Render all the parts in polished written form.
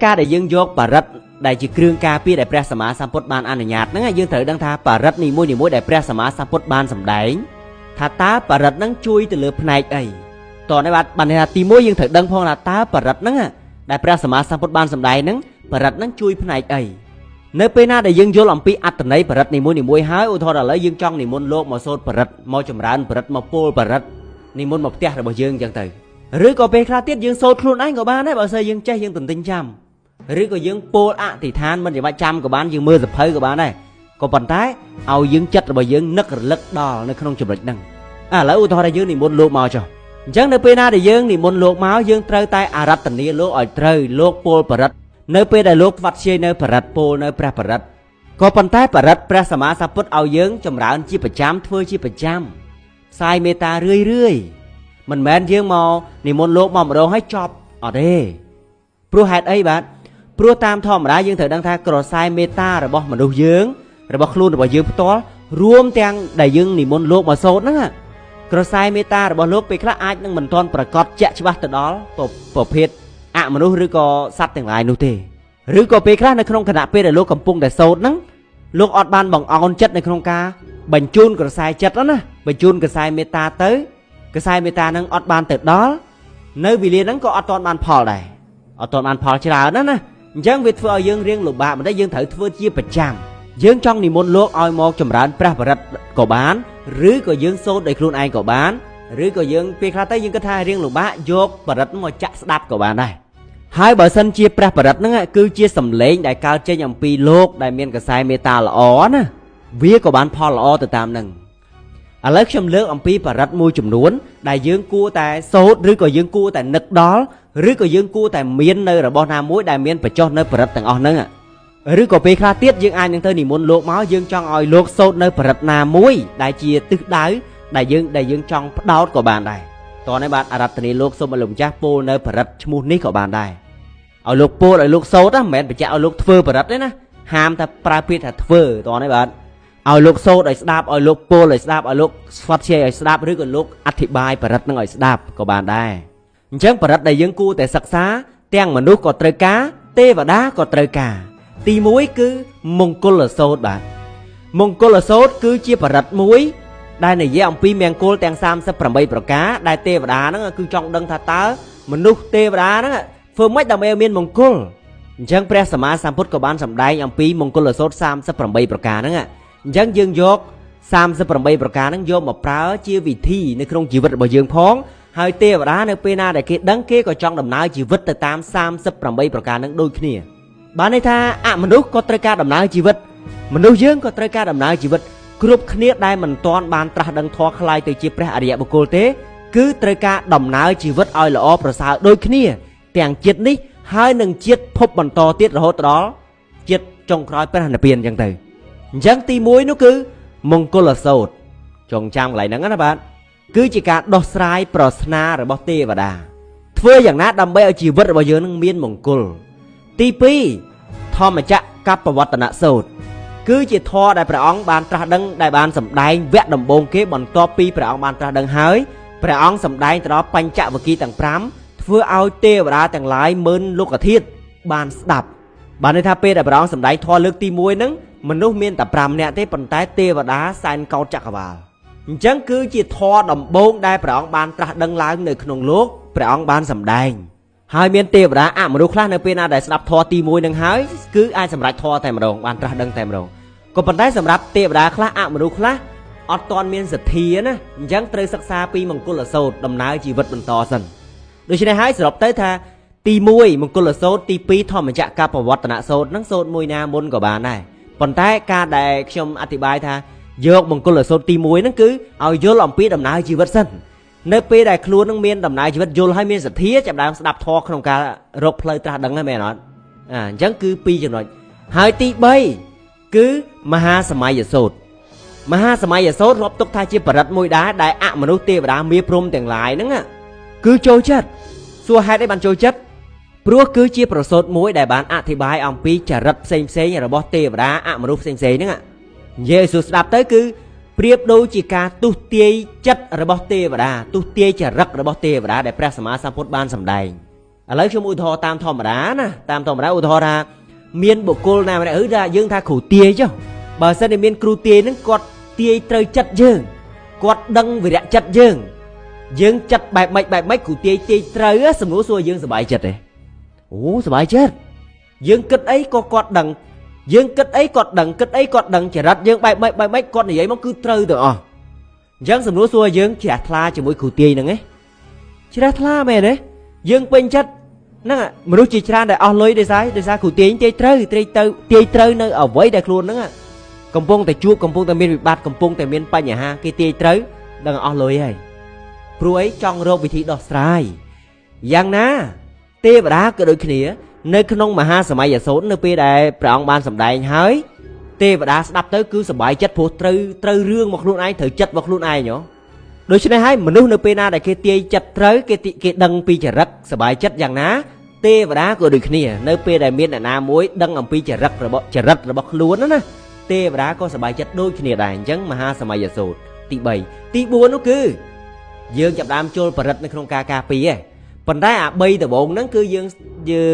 ការដែលយើងយកបរិត្តដែលជាគ្រឿងការពារដែលព្រះសម្មាសម្ពុទ្ធបានអនុញ្ញាតហ្នឹងយើងត្រូវដឹងថាបរិត្តនីមួយៗដែលព្រះសម្មាសម្ពុទ្ធបានសម្ដែងថាតើបរិត្តហ្នឹងជួយទៅលើផ្នែកអីតោះនេះបានថាទី1យើងត្រូវដឹងផងថាតើបរិត្តហ្នឹងដែលព្រះសម្មាសម្ពុទ្ធបានសម្ដែងហ្នឹងបរិត្តហ្នឹងជួយផ្នែកអីនៅពេលណាដែលយើងយល់អំពីអត្ថន័យបរិត្តនីមួយៗហើយឧទាហរណ៍ឥឡូវយើងចង់និមន្តលោកមកសូត្របរិត្តមកចម្រើនបរិត្តមកពោលបរិត្តនិមន្តមកផ្ទះរបស់យើងអញ្ចឹងទៅឬក៏ពេលខ្លះទៀតយើងសូត្រខ្លួនឯងក៏បានដែរបើសិនយើងចេះយើងទន្ទិញចាំឬក៏យើងពោលអធិដ្ឋានមិនចាំបាច់ចាំក៏បានយើងមើលសភៅក៏បានដែរក៏ប៉ុន្តែឲ្យយើងចិត្តរបស់យើងនឹករលឹកដល់នៅក្នុងចំណុចហ្នឹងឥឡូវឧទាហរណ៍ថាយើងនិមន្តលោកមកចុះអញ្ចឹងនៅពេលណាដែលយើងនិមន្តលោកមកយើងត្រូវតែអារាធនាលោកឲ្យត្រូវលោកពោលបរិត្តនៅពេលដែលលោកវត្តជាយនៅបរិត្តពោលនៅព្រះបរិត្តក៏ប៉ុន្តែបរិត្តព្រះសម្មាសម្ពុទ្ធឲ្យយើងចម្រើនជាប្រចាំធ្វើជាប្រចាំផ្សាយមេត្តារឿយមិនមែនយើងមកនិមន្តលោកមកម្ដងឲ្យចប់អត់ទេព្រោះហេតុអីបាទព្រោះតាមធម្មតាយើងត្រូវដឹងថាក្រសែមេត្តារបស់មនុស្សយើងរបស់ខ្លួនរបស់យើងផ្ទាល់រួមទាំងដែលយើងនិមន្តលោកមកសូត្រហ្នឹងក្រសែមេត្តារបស់លោកពេលខ្លះអាចនឹងមិនទាន់ប្រកបជាក់ច្បាស់ទៅដល់ប្រភេទអមនុស្សឬក៏សត្វទាំងឡាយនោះទេឬក៏ពេលខ្លះនៅក្នុងគណៈពេលដែលលោកកំពុងតែសូត្រហ្នឹងលោកអត់បានបង្អោនចិត្តនៅក្នុងការបញ្ជូនក្រសែចិត្តណាបញ្ជូនក្រសែមេត្តាទៅក្រសែមេត្តាហ្នឹងអត់បានទៅដល់នៅវេលាហ្នឹងក៏អត់ទាន់បានផលដែរអត់ទាន់បានផលច្រើនណាអញ្ចឹងវាធ្វើឲ្យយើងរៀងលំបាកបន្តិចយើងត្រូវធ្វើជាប្រចាំយើងចង់និមន្តលោកឲ្យមកចម្រើនព្រះបរិត្តក៏បានឬក៏យើងសូត្រដោយខ្លួនឯងក៏បានឬក៏យើងពេលខ្លះទៅយើងគិតថារៀងលំបាកយកបរិត្តមកចាក់ស្ដាប់ក៏បានដែរហើយបើសិនជាព្រះបរិត្តហ្នឹងគឺជាសម្លេងដែលកើតចេញអំពីលោកដែលមានកសែមេត្តាល្អណាវាក៏បានផលល្អទៅតាមហ្នឹងឥឡូវខ្ញុំលើកអំពីបរិត្តមួយចំនួនដែលយើងគួរតែសូត្រឬក៏យើងគួរតែនឹកដល់ឬក៏យើងគួរតែមាននៅរបស់ណាមួយដែលមានបញ្ចុះនៅបរិត្តទាំងអស់ហ្នឹងឬក៏ពេលខ្លះទៀតយើងអាចនឹងទៅនិមន្តលោកមកយើងចង់ឲ្យលោកសូត្រនៅបរិត្តណាមួយដែលជាទិសដៅដែលយើងចង់ផ្ដោតក៏បានដែរតោះនេះបាទអារាធនាលោកសូមឲ្យលោកម្ចាស់ពោលនៅបរិត្តឈ្មោះនេះក៏បានដែរឲ្យលោកពោលឲ្យលោកសូត្រមិនមែនបញ្ជាក់ឲ្យលោកធ្វើបរិត្តទេណាហាមតែប្រើពាក្យថាធ្វើតោះនេះបាទឲ្យលោកសូត្រឲ្យស្ដាប់ឲ្យលោកពោលឲ្យស្ដាប់ឲ្យលោកស្វាត់ជាឲ្យស្ដាប់ឬក៏លោកអធិប្បាយបរិត្តនឹងឲ្យស្ដាប់ក៏បានដែរអញ្ចឹងបរិត្តដែលយើងគួរតែសិក្សាទាំងមនុស្សក៏ត្រូវការទេវតាក៏ត្រូវការទី1គឺមង្គលសូត្របាទមង្គលសូត្រគឺជាបរិត្តមួយដែលនិយាយអំពីមង្គលទាំង38ប្រការដែលទេវតាហ្នឹងគឺចង់ដឹងថាតើមនុស្សទេវតាហ្នឹងធ្វើម៉េចដើម្បីឲ្យមានមង្គលអញ្ចឹងព្រះសម្មាសម្ពុទ្ធក៏បានសម្ដែងអំពីមង្គលសូត្រ38ប្រការហ្នឹងអញ្ចឹងយើងយក38ប្រការហ្នឹងយកមកប្រើជាវិធីនៅក្នុងជីវិតរបស់យើងផងហើយទេវតានៅពេលណាដែលគេដឹងគេក៏ចង់ដំណើរជីវិតទៅតាម38ប្រការហ្នឹងដូចគ្នាបានន័យថាអមនុស្សក៏ត្រូវការដំណើរជីវិតមនុស្សយើងក៏ត្រូវការដំណើរជីវិតគ្រប់គ្នាដែលមិនទាន់បានត្រាស់ដឹងធម៌ខ្លាយទៅជាព្រះអរិយបុគ្គលទេគឺត្រូវការដំណើរជីវិតឲ្យល្អប្រសើរដូចគ្នាទាំងជាតិនេះហើយនឹងជាតិភពបន្តទៀតរហូតដល់ជាតិចុងក្រោយព្រះនិព្វានអញ្ចឹងទៅអញ្ចឹងទី1នោះគឺមង្គលសូត្រចងចាំកន្លែងហ្នឹងណាបាទគឺជាការដោះស្រាយប្រស្នារបស់ទេវតាធ្វើយ៉ាងណាដើម្បីឲ្យជីវិតរបស់យើងនឹងមានមង្គលទី2ធម្មចក្រកប្បវត្តនសូត្រគឺជាធម៌ដែលព្រះអង្គបានត្រាស់ដឹងដែលបានសម្ដែងវគ្គដំបូងគេបន្ទាប់ពីព្រះអង្គបានត្រាស់ដឹងហើយព្រះអង្គសម្ដែងទៅដល់បញ្ចវគិទាំង5ធ្វើឲ្យទេវតាទាំងឡាយម៉ឺនលោកធាតុបានស្ដាប់បានន័យថាពេលដែលព្រះអង្គសម្ដែងធម៌លើកទី1ហ្នឹងមនុស្សមានតែ5នាក់ទេប៉ុន្តែទេវតាសែនកោតចក្រវាលអញ្ចឹងគឺជាធម៌ដំបូងដែលព្រះអង្គបានត្រាស់ដឹងឡើងនៅក្នុងលោកព្រះអង្គបានសម្ដែងហើយមានទេវតាអមនុស្សខ្លះនៅពេលណាដែលស្ដាប់ធម៌ទី1នឹងហើយគឺអាចសម្រេចធម៌តែម្ដងបានត្រាស់ដឹងតែម្ដងក៏ប៉ុន្តែសម្រាប់ទេវតាខ្លះអមនុស្សខ្លះអត់ទាន់មានសទ្ធាណាអញ្ចឹងត្រូវសិក្សាពីមង្គលសូត្រដំណើរជីវិតបន្តសិនដូច្នេះហើយសរុបទៅថាទី1មង្គលសូត្រទី2ធម្មចក្រកប្បវត្តនសូត្រនឹងសូត្រមួយណាមុនក៏បានដែរប៉ុន្តែការដែលខ្ញុំអធិប្បាយថាយកមង្គលសូត្រទី1ហ្នឹងគឺឲ្យយល់អំពីដំណើរជីវិតសិននៅពេលដែលខ្លួននឹងមានដំណើរជីវិតយល់ហើយមានសទ្ធាចាប់ដើមស្ដាប់ធម៌ក្នុងការរកផ្លូវត្រាស់ដឹងហ្នឹងមែនអត់អញ្ចឹងគឺ2ចំណុចហើយទី3គឺមហាសម័យសូត្រមហាសម័យសូត្ររាប់ទុកថាជាបរិត្តមួយដែរដែលអមនុស្សទេវតាមាព្រំទាំងឡាយហ្នឹងគឺចូលចិត្តសួរហេតុអីបានចូលចិត្តព្រោះគឺជាប្រសូតមួយដែលបានអធិប្បាយអំពីចរិតផ្សេងៗរបស់ទេវតាអមនុស្សផ្សេងៗហ្នឹងនិយាយឲ្យសួរស្ដាប់ទៅគឺប្រៀបដូចជាការទុះទាយចិត្តរបស់ទេវតាទុះទាយចរិតរបស់ទេវតាដែលព្រះសម្មាសម្ពុទ្ធបានសម្ដែង ឥឡូវខ្ញុំឧទាហរណ៍តាមធម្មតាណាតាមធម្មតាឧទាហរណ៍ថាមានបុគ្គលណាម្នាក់ថាយើងថាគ្រូទាយចុះបើសិនតែមានគ្រូទាយហ្នឹងគាត់ទាយត្រូវចិត្តយើងគាត់ដឹងវិរៈចិត្តយើងចិត្តបែបម៉េចគ្រូទាយត្រូវសំណួរសួរយើងសប្បាយចិត្តទេអូសប្បាយចិត្តយើងគិតអីក៏គាត់ដឹងយើងគិតអីគាត់ដឹងគិតអីគាត់ដឹងចរិតយើងបែបម៉េចគាត់និយាយមកគឺត្រូវទាំងអស់អញ្ចឹងសំណួរសួរយើងជ្រះថ្លាជាមួយគ្រូទាយហ្នឹងឯងជ្រះថ្លាមែនទេយើងពេញចិត្តហ្នឹងមនុស្សជាច្រើនដែលអស់លុយដោយសារគ្រូទាយទាយត្រូវនៅអ្វីដែលខ្លួនហ្នឹងកំពុងតែជួបកំពុងតែមានវិបត្តិកំពុងតែមានបញ្ហាគេទាយត្រូវដឹងអស់លុយហើយព្រោះអីចង់រកវិធីដោះស្រាយយ៉ាងណាទេវតាក៏ដូចគ្នានៅក្នុងមហាសម័យអសូរនៅពេលដែលព្រះអង្គបានសម្ដែងហើយទេវតាស្ដាប់ទៅគឺសប្បាយចិត្តព្រោះត្រូវរឿងមកខ្លួនឯងត្រូវចិត្តមកខ្លួនឯងហ៎ដូច្នេះហើយមនុស្សនៅពេលណាដែលគេទាយចិត្តត្រូវគេដឹងពីចរិតសប្បាយចិត្តយ៉ាងណាទេវតាក៏ដូចគ្នានៅពេលដែលមានអ្នកណាមួយដឹងអំពីចរិតរបស់ខ្លួនណាទេវតាក៏សប្បាយចិត្តដូចគ្នាដែរអញ្ចឹងមហាសម័យអសូរទី3ទី4នោះគឺយើងចាប់ដើមចូលបរិទ្ធនៅក្នុងការការពារប៉ុន្តែអា3ដំបូងហ្នឹងគឺយើ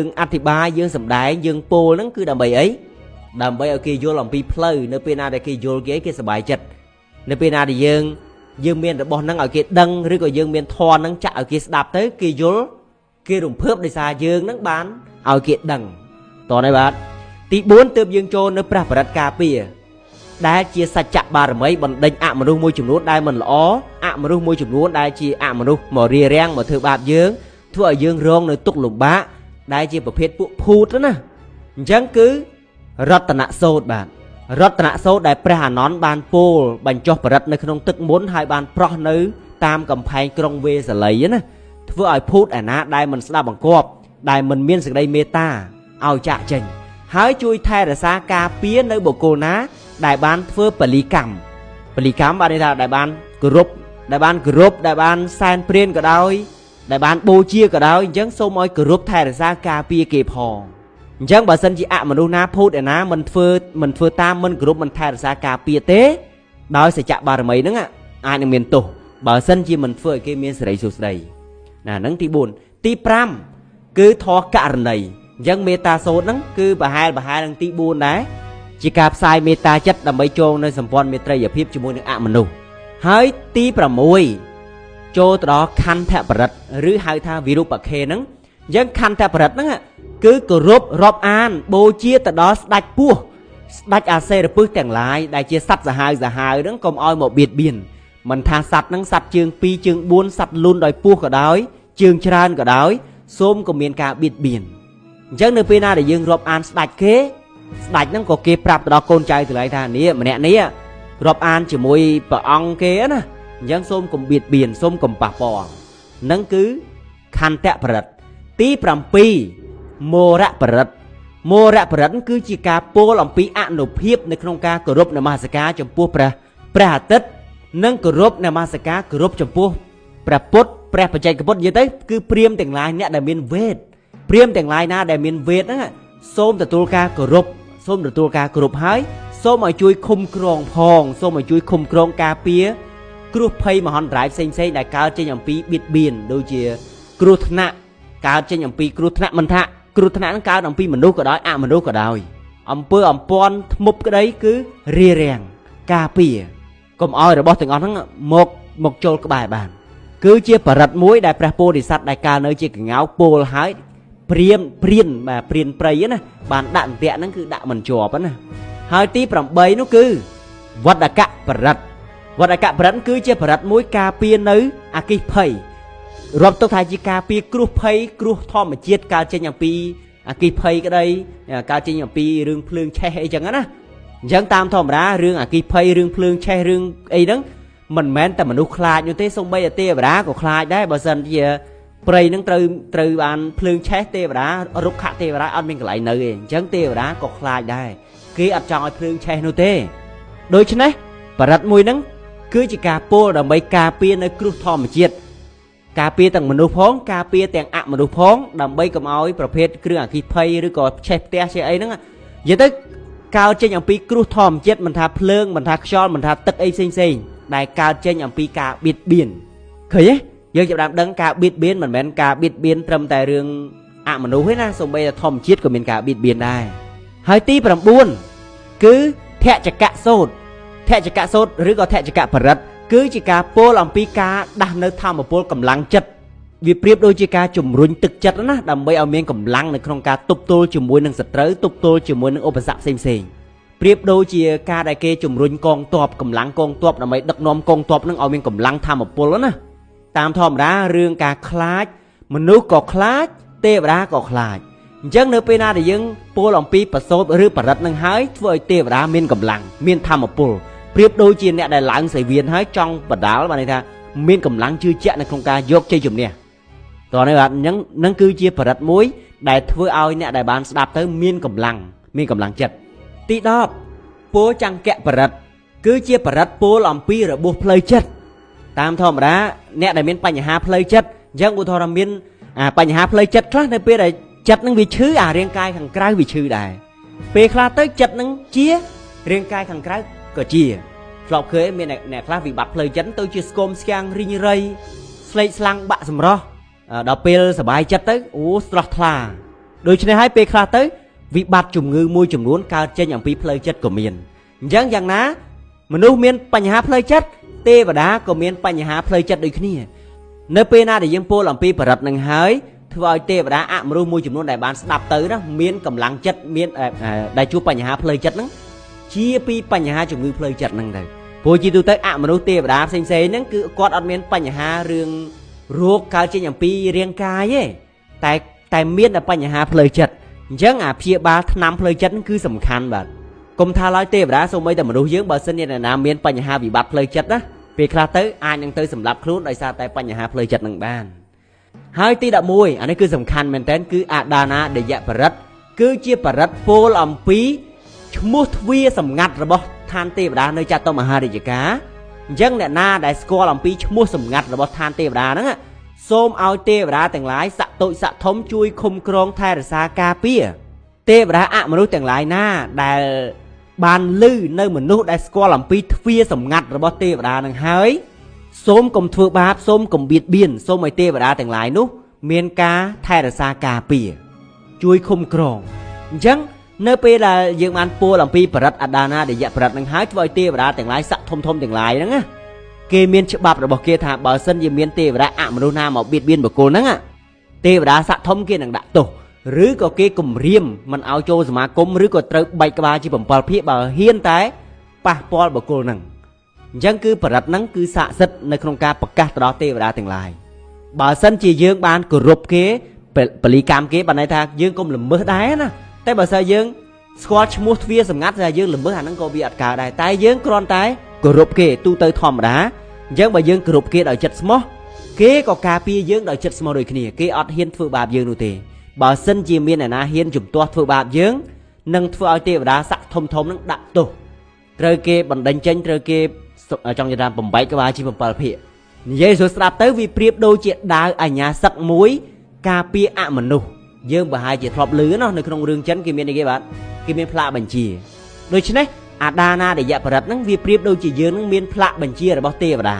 ងអធិប្បាយយើងសម្ដែងយើងពោលហ្នឹងគឺដើម្បីអីដើម្បីឲ្យគេយល់អំពីផ្លូវនៅពេលណាដែលគេយល់គេសប្បាយចិត្តនៅពេលណាដែលយើងមានរបស់ហ្នឹងឲ្យគេដឹងឬក៏យើងមានធម៌ហ្នឹងចាក់ឲ្យគេស្ដាប់ទៅគេយល់គេរំភើបដោយសារយើងហ្នឹងបានឲ្យគេដឹងតោះនេះបាទទី4ទើបយើងចូលនៅព្រះបរិត្តការពារដែលជាសច្ចបារមីបណ្ដេញអមនុស្សមួយចំនួនដែលមិនល្អអមនុស្សមួយចំនួនដែលជាអមនុស្សមករារាំងមកធ្វើបាបយើងធ្វើឲ្យយើងរងនៅទុក្ខលំបាកដែលជាប្រភេទពួកភូតណាអញ្ចឹងគឺរតនសូត្របាទរតនសូត្រដែលព្រះអានន្ទបានពោលបញ្ចុះបរិត្តនៅក្នុងទឹកមុនហើយបានប្រោះនៅតាមកំផែងក្រុងវេសាលីណាធ្វើឲ្យភូតឯណាដែលមិនស្ដាប់បង្គាប់ដែលមិនមានសេចក្តីមេត្តាឲ្យចាក់ចេញហើយជួយថែរក្សាការពារនៅបុគ្គលណាដែលបានធ្វើពលីកម្មបានន័យថាដែលបានគោរពដែលបានសែនព្រានក៏ដោយដែលបានបូជាក៏ដោយអញ្ចឹងសូមឲ្យគោរពថែរក្សាការពារគេផងអញ្ចឹងបើសិនជាអមនុស្សណាភូតឯណាមិនធ្វើតាមមិនគោរពមិនថែរក្សាការពារទេដោយសច្ចបារមីហ្នឹងអាចនឹងមានទោសបើសិនជាមិនធ្វើឲ្យគេមានសេរីសុខស្ដីណាហ្នឹងទី4ទី5គឺធម៌ករណីអញ្ចឹងមេត្តាសូត្រហ្នឹងគឺប្រហែលនឹងទី4ដែរជាការផ្សាយមេត្តាចិត្តដើម្បីចូលនៅសម្ព័ន្ធមេត្រីភាពជាមួយនឹងអមនុស្សហើយទី6ចូលទៅដល់ខន្ធបរិត្តឬហៅថាវិរូបខេហ្នឹងអញ្ចឹងខន្ធបរិត្តហ្នឹងគឺគោរពរាប់អានបូជាទៅដល់ស្ដេចពស់ស្ដេចអាសេរពឹសទាំងឡាយដែលជាសត្វសាហាវហ្នឹងកុំឲ្យមកបៀតបៀនមិនថាសត្វហ្នឹងសត្វជើង2ជើង4សត្វលូនដោយពស់ក៏ដោយជើងច្រើនក៏ដោយសូមកុំមានការបៀតបៀនអញ្ចឹងនៅពេលណាដែលយើងរាប់អានស្ដេចគេស្ដេចហ្នឹងក៏គេប្រាប់ទៅដល់កូនចៅទាំងឡាយថានេះម្នាក់នេះរាប់អានជាមួយព្រះអង្គគេណាអញ្ចឹងសូមកុំបៀតបៀនសូមកុំប៉ះពាល់ហ្នឹងគឺខន្ធបរិត្តទី7មរៈបរិត្តគឺជាការពោលអំពីអនុភាពនៅក្នុងការគោរពនមស្ការចំពោះព្រះអាទិត្យនិងគោរពនមស្ការគោរពចំពោះព្រះពុទ្ធព្រះបច្ចេកពុទ្ធនិយាយទៅគឺព្រាហ្មណ៍ទាំងឡាយអ្នកដែលមានវេទព្រាហ្មណ៍ទាំងឡាយណាដែលមានវេទហ្នឹងសូមទទួលការគោរពហើយសូមឲ្យជួយឃុំក្រងផងសូមឲ្យជួយឃុំក្រងការពារគ្រោះភ័យមហន្តរាយផ្សេងដែលកើតចេញអំពីបៀតបៀនដូចជាគ្រោះថ្នាក់កើតចេញអំពីគ្រោះថ្នាក់មិនថាគ្រោះថ្នាក់នឹងកើតអំពីមនុស្សក៏ដោយអមនុស្សក៏ដោយអំពើអំពាន់ធ្មប់ក្តីគឺរារាំងការពារកុំឲ្យរបស់ទាំងអស់ហ្នឹងមកចូលក្បែរបានគឺជាបរិត្តមួយដែលព្រះពោធិសត្វដែលកាលនៅជាកង្កោពោលហើយព្រានព្រៃណាបានដាក់អន្ទាក់ហ្នឹងគឺដាក់មិនជាប់ណាហើយទី8នោះគឺវត្តកៈបរិត្តគឺជាបរិត្តមួយការពារនៅអគិភ័យរាប់ទុកថាជាការពារគ្រោះភ័យគ្រោះធម្មជាតិកើតចេញអំពីអគិភ័យក្តីកើតចេញអំពីរឿងភ្លើងឆេះអីចឹងណាអញ្ចឹងតាមធម្មតារឿងអគិភ័យរឿងភ្លើងឆេះរឿងអីហ្នឹងមិនមែនតែមនុស្សខ្លាចនោះទេសូម្បីតែទេវតាក៏ខ្លាចដែរបើសិនជាព្រៃហ្នឹងត្រូវបានភ្លើងឆេះទេវតារុក្ខទេវតាអត់មានកន្លែងនៅទេអញ្ចឹងទេវតាក៏ខ្លាចដែរគេអត់ចង់ឲ្យភ្លើងឆេះនោះទេដូច្នេះបរិត្តមួយហ្នឹងគឺជាការពោលដើម្បីការពារនៅគ្រោះធម្មជាតិការពារទាំងមនុស្សផងការពារទាំងអមនុស្សផងដើម្បីកុំឲ្យប្រភេទគ្រឿងអគ្គិភ័យឬក៏ឆេះផ្ទះជាអីហ្នឹងនិយាយទៅកើតចេញអំពីគ្រោះធម្មជាតិមិនថាភ្លើងមិនថាខ្យល់មិនថាទឹកអីផ្សេងដែលកើតចេញអំពីការបៀតបៀនឃើញទេយើងចាប់ផ្ដើមដឹងការបៀតបៀនមិនមែនការបៀតបៀនត្រឹមតែរឿង អមនុស្សឯណាសូម្បីតែធម្មជាតិក៏មានការបៀតបៀនដែរហើយទី9គឺធច្ចកសូត្រធច្ចកសូត្រឬក៏ធច្ចកបរិត្តគឺជាការពោលអំពីការដាស់នៅធម្មពលកម្លាំងចិត្តវាប្រៀបដូចជាការជំរុញទឹកចិត្តណាដើម្បីឲ្យមានកម្លាំងនៅក្នុងការទប់ទល់ជាមួយនឹងសត្រូវទប់ទល់ជាមួយនឹងឧបសគ្គផ្សេងៗប្រៀបដូចជាការដែលគេជំរុញកងទ័ពកម្លាំងកងទ័ពដើម្បីដឹកនាំកងទ័ពនឹងឲ្យមានកម្លាំងធម្មពលណាតាមធម្មតារឿងការខ្លាចមនុស្សក៏ខ្លាចទេវតាក៏ខ្លាចអញ្ចឹងនៅពេលណាដែលយើងពោលអំពីប្រសូតឬបរិត្តនឹងហើយធ្វើឲ្យទេវតាមានកម្លាំងមានធម្មពលប្រៀបដូចជាអ្នកដែលឡើងសីវៀនហើយចង់បដាលបានន័យថាមានកម្លាំងជឿជាក់នៅក្នុងការយកជ័យជំនះតោះនេះបាទអញ្ចឹងនឹងគឺជាបរិត្តមួយដែលធ្វើឲ្យអ្នកដែលបានស្ដាប់ទៅមានកម្លាំងចិត្តទី10ពោលចង្កៈបរិត្តគឺជាបរិត្តពោលអំពីរបួសផ្លូវចិត្តតាមធម្មតាអ្នកដែលមានបញ្ហាផ្លូវចិត្តអញ្ចឹងឧទាហរណ៍មានបញ្ហាផ្លូវចិត្តខ្លះនៅពេលដែលចិត្តនឹងវាឈឺរាងកាយខាងក្រៅវាឈឺដែរពេលខ្លះទៅចិត្តនឹងជារាងកាយខាងក្រៅក៏ជាធ្លាប់ឃើញមានអ្នកខ្លះវិបត្តិផ្លូវចិត្តទៅជាស្គមស្គាំងរីងរៃស្លេកស្លាំងបាក់សម្រស់ដល់ពេលសบายចិត្តទៅអូស្រស់ថ្លាដូច្នេះហើយពេលខ្លះទៅវិបត្តិជំងឺមួយចំនួនកើតចេញអំពីផ្លូវចិត្តក៏មានអញ្ចឹងយ៉ាងណាមនុស្សមានបញ្ហាផ្លូវចិត្តទេវតាក៏មានបញ្ហាផ្លូវចិត្តដូចគ្នានៅពេលណាដែលយើងពោលអំពីបរិត្តនឹងហើយធ្វើឲ្យទេវតាអមនុស្សមួយចំនួនដែលបានស្ដាប់ទៅណាមានកម្លាំងចិត្តមានដែលជួបបញ្ហាផ្លូវចិត្តហ្នឹងជាពីបញ្ហាជំងឺផ្លូវចិត្តហ្នឹងទៅព្រោះជាទូទៅអមនុស្សទេវតាផ្សេងៗហ្នឹងគឺគាត់អត់មានបញ្ហារឿងរោគកើតចេញអំពីរាងកាយទេតែមានតែបញ្ហាផ្លូវចិត្តអញ្ចឹងព្យាបាលថ្នាំផ្លូវចិត្តហ្នឹងគឺសំខាន់បាទកុំថាឡើយទេវតាសូម្បីតែមនុស្សយើងបើសិនជាណាមានបញ្ហាវិបត្តិផ្លូវចិត្តណាពេលខ្លះទៅអាចនឹងទៅសម្លាប់ខ្លួនដោយសារតែបញ្ហាផ្លូវចិត្តនឹងបានហើយទី11អានេះគឺសំខាន់មែនតើគឺអាដានាដយបរិត្តគឺជាបរិត្តពោលអំពីឈ្មោះទ្វារសម្ងាត់របស់ឋានទេវតានៅចតុមហារាជការអញ្ចឹងអ្នកណាដែលស្គាល់អំពីឈ្មោះសម្ងាត់របស់ឋានទេវតាហ្នឹងសូមឲ្យទេវតាទាំងឡាយស័ក្តិតូចស័ក្តិធំជួយឃុំគ្រងថែរក្សាការពារទេវតាអមនុស្សទាំងឡាយណាដែលបានឮនៅមនុស្សដែលស្គាល់អំពីទ្វារសម្ងាត់របស់ទេវតានឹងហើយសូមកុំធ្វើបាបសូមកុំបៀតបៀនសូមឲ្យទេវតាទាំងឡាយនោះមានការថែរក្សាការពារជួយឃុំគ្រងអញ្ចឹងនៅពេលដែលយើងបានពោលអំពីបរិត្តអដានាដយបរិត្តនឹងហើយធ្វើឲ្យទេវតាទាំងឡាយស័ក្តិធំទាំងឡាយហ្នឹងណាគេមានច្បាប់របស់គេថាបើសិនជាមានទេវតាអមនុស្សណាមកបៀតបៀនបុគ្គលហ្នឹងទេវតាស័ក្តិធំគេនឹងដាក់ទោសឬក៏គេគំរាមមិនឲ្យចូលសមាគមឬក៏ត្រូវបែកក្បាលជា7ភាគបើហ៊ានតែប៉ះពាល់បុគ្គលហ្នឹងអញ្ចឹងគឺបរិត្តហ្នឹងគឺស័ក្តិសិទ្ធិនៅក្នុងការប្រកាសទៅដល់ទេវតាទាំងឡាយបើសិនជាយើងបានគោរពគេពលីកម្មគេបានន័យថាយើងកុំល្មើសដែរណាតែបើសិនយើងស្គាល់ឈ្មោះទ្វារសម្ងាត់ថាយើងល្មើសអាហ្នឹងក៏វាអត់កើតដែរតែយើងគ្រាន់តែគោរពគេទូទៅធម្មតាអញ្ចឹងបើយើងគោរពគេដោយចិត្តស្មោះគេក៏ការពារយើងដោយចិត្តស្មោះដូចគ្នាគេអត់ហ៊ានធ្វើបាបយើងនោះទេបើសិនជាមានអ្នកណាហ៊ានជំទាស់ធ្វើបាបយើងនឹងធ្វើឲ្យទេវតាស័ក្តិធំនឹងដាក់ទោសត្រូវគេបណ្ដេញចេញត្រូវគេចង់និយាយថាបំបែកក្បាលជា7ភាគនិយាយស្ដាប់ទៅវាប្រៀបដូចជាដាវអញ្ញាសឹកមួយការពារអមនុស្សយើងប្រហែលជាធ្លាប់ឮនៅក្នុងរឿងចិនគេមានអីគេបាទគេមានផ្លាកបញ្ជាដូច្នេះអាដានាដយបរិត្តហ្នឹងវាប្រៀបដូចជាយើងនឹងមានផ្លាកបញ្ជារបស់ទេវតា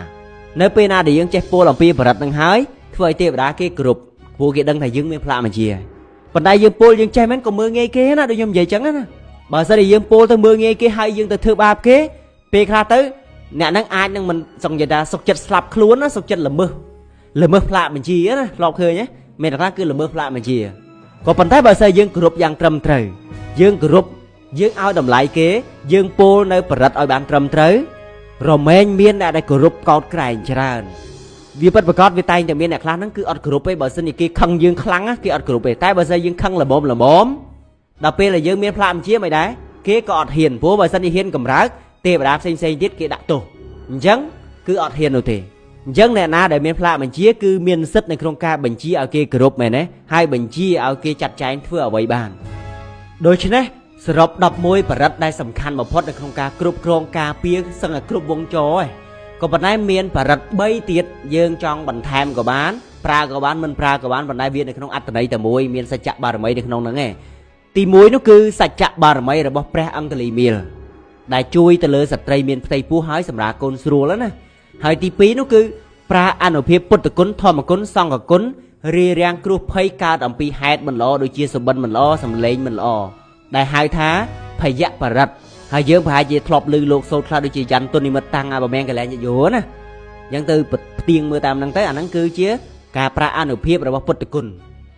នៅពេលណាដែលយើងចេះពោលអំពីបរិត្តហ្នឹងហើយធ្វើឲ្យទេវតាគេគ្រប់ព្រោះគេដឹងថាយើងមានផ្លាកបញ្ជាប៉ុន្តែយើងពោលយើងចេះមែនក៏មើងងាយគេណាដូចខ្ញុំនិយាយចឹងណាបើសិនជាយើងពោលទៅមើងងាយគេហើយយើងទៅធ្វើបាបគេពេលខ្លះទៅអ្នកហ្នឹងអាចនឹងមិនសង្កេតថាសុខចិត្តស្លាប់ខ្លួនណាសុខចិត្តល្មើសផ្លាកបញ្ជាណាធ្លាប់ឃើញមានអ្នកខ្លះគឺល្មើសផ្លាកបញ្ជាក៏ប៉ុន្តែបើសិនយើងគោរពយ៉ាងត្រឹមត្រូវយើងគោរពយើងឲ្យតម្លៃគេយើងពោលនៅបរិត្តឲ្យបានត្រឹមត្រូវរមែងមានអ្នកដែលគោរពកោតក្រែងច្រើនវាពិតប្រាកដវាតែងតែមានអ្នកខ្លះហ្នឹងគឺអត់គោរពទេបើសិនជាគេខឹងយើងខ្លាំងគេអត់គោរពទេតែបើសិនយើងខឹងល្មមដល់ពេលដែលយើងមានផ្លាកបញ្ជាមិនដែរគេក៏អត់ហ៊ានព្រោះបើសិនជាហ៊ានកម្រើកទេវតាផ្សេងទៀតគេដាក់ទោសអញ្ចឹងគឺអត់ហ៊ាននោះទេអញ្ចឹងអ្នកណាដែលមានផ្លាកបញ្ជាគឺមានសិទ្ធិនៅក្នុងការបញ្ជាឲ្យគេគោរពមែនទេហើយបញ្ជាឲ្យគេចាត់ចែងធ្វើអ្វីបានដូច្នេះសរុប11បរិត្តដែលសំខាន់បំផុតនៅក្នុងការគ្រប់គ្រងការពារសឹងតែគ្រប់វងចរក៏ប៉ុន្តែមានបរិត្ត3ទៀតយើងចង់បន្ថែមក៏បានប្រើក៏បានមិនប្រើក៏បានប៉ុន្តែវានៅក្នុងអត្តន័យតែមួយមានសច្ចៈបារមីនៅក្នុងហ្នឹងឯងទី1នោះគឺសច្ចៈបារមីរបស់ព្រះអង្គលីមីលដែលជួយទៅលើស្ត្រីមានផ្ទៃពោះហើយសម្រាប់កូនស្រួលណាហើយទី2នោះគឺប្រាអនុភាពពុទ្ធគុណធម្មគុណសង្ឃគុណ រៀបរៀងគ្រោះភ័យកើតអំពីហេតុមិនល្អដូចជាសុបិនមិនល្អសម្លេងមិនល្អដែលហៅថាភយៈបរិត្តហើយយើងប្រហែលជាធ្លាប់ឮលោកសូត្រខ្លះដូចជាច័ន្ទទុននិមិត្តតាំងអាបមែងកលែងយយោណាអញ្ចឹងទៅផ្ទៀងមើលតាមហ្នឹងទៅអាហ្នឹងគឺជាការប្រាអនុភាពរបស់ពុទ្ធគុណ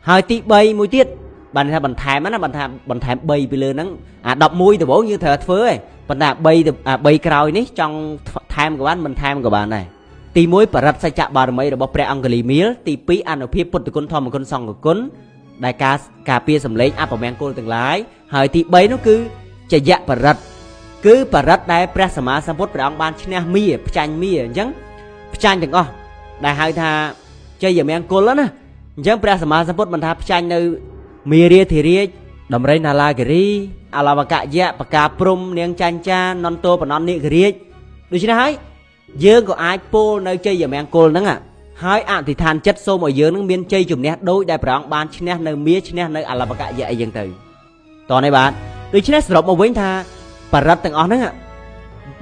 ហើយទី3មួយទៀតបានថាបន្ថែមណាបន្ថែម3ពីលើហ្នឹងអា11ដំបូងយើងត្រូវធ្វើឯងប៉ុន្តែ3ក្រោយនេះចង់ថែមក៏បានមិនថែមក៏បានដែរទី1បរិត្តសច្ចបារមីរបស់ព្រះអង្គលីមីលទី2អនុភាពពុទ្ធគុណធម្មគុណសង្ឃគុណដែលការពារសម្លេងអបមង្គលទាំងឡាយហើយទី3នោះគឺចយៈបរិត្តគឺបរិត្តដែលព្រះសម្មាសម្ពុទ្ធព្រះអង្គបានឈ្នះមាផ្ចាញ់មាអញ្ចឹងផ្ចាញ់ទាំងអស់ដែលហៅថាចយមង្គលណាអញ្ចឹងព្រះសម្មាសម្ពុទ្ធមិនថាផ្ចាញ់នៅមារាធិរាជដំរីណាឡាគិរីអលវកយៈបកាព្រំនាងចាញ់ចានន្តោបណននិគរាជដូច្នេះហើយយើងក៏អាចពោលនៅជ័យមង្គលហ្នឹងហើយអធិដ្ឋានចិត្តសូមឲ្យយើងនឹងមានជ័យជំនះដូចដែលព្រះអង្គបានឈ្នះនៅមាឈ្នះនៅអលវកយៈអីចឹងទៅតនេះបាទដូច្នេះសរុបមកវិញថាបរិត្តទាំងអស់ហ្នឹង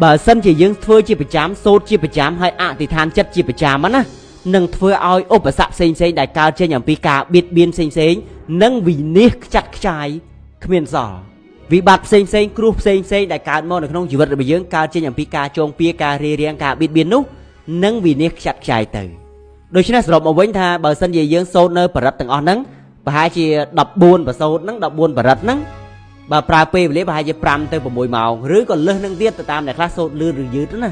បើសិនជាយើងធ្វើជាប្រចាំសូត្រជាប្រចាំហើយអធិដ្ឋានចិត្តជាប្រចាំណានឹងធ្វើឲ្យឧបសគ្គផ្សេងៗដែលកើតចេញអំពីការបៀតបៀនផ្សេងៗនិងវិនិច្ឆ័យខ្ចាត់ខ្ចាយគ្មានសល់វិបត្តិផ្សេងគ្រោះផ្សេងដែលកើតមកនៅក្នុងជីវិតរបស់យើងកើតចេញអំពីការចងពៀការរារាំងការបៀតបៀននោះនឹងវិនិច្ឆ័យខ្ចាយទៅដូច្នេះសរុបមកវិញថាបើសិនជាយើងសូត្រនៅបរិត្តទាំងអស់ហ្នឹងប្រហែលជា14ប្រសូតហ្នឹង14បរិត្តហ្នឹងបើប្រើពេលវេលាប្រហែលជា5ទៅ6ម៉ោងឬក៏លើសនឹងទៀតទៅតាមអ្នកខ្លះសូត្រលឿនឬយឺតណា